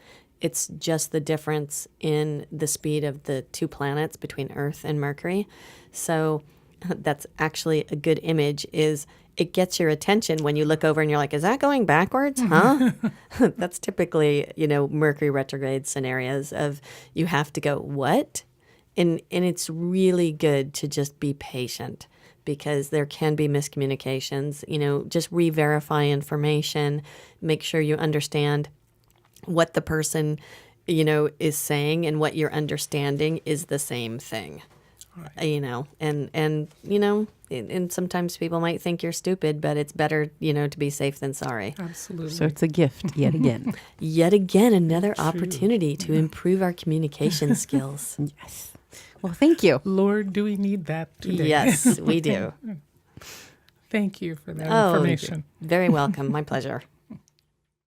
It's just the difference in the speed of the two planets between Earth and Mercury. So that's actually a good image. Is it gets your attention when you look over and you're like, is that going backwards? Huh? That's typically, Mercury retrograde scenarios of you have to go, what? And it's really good to just be patient because there can be miscommunications. Just re-verify information, make sure you understand what the person, is saying and what you're understanding is the same thing. Right. And sometimes people might think you're stupid, but it's better, to be safe than sorry. Absolutely. So it's a gift yet again. Yet again, another opportunity to improve our communication skills. Yes. Well, thank you. Lord, do we need that today? Yes, we do. Thank you for that information. Very welcome. My pleasure.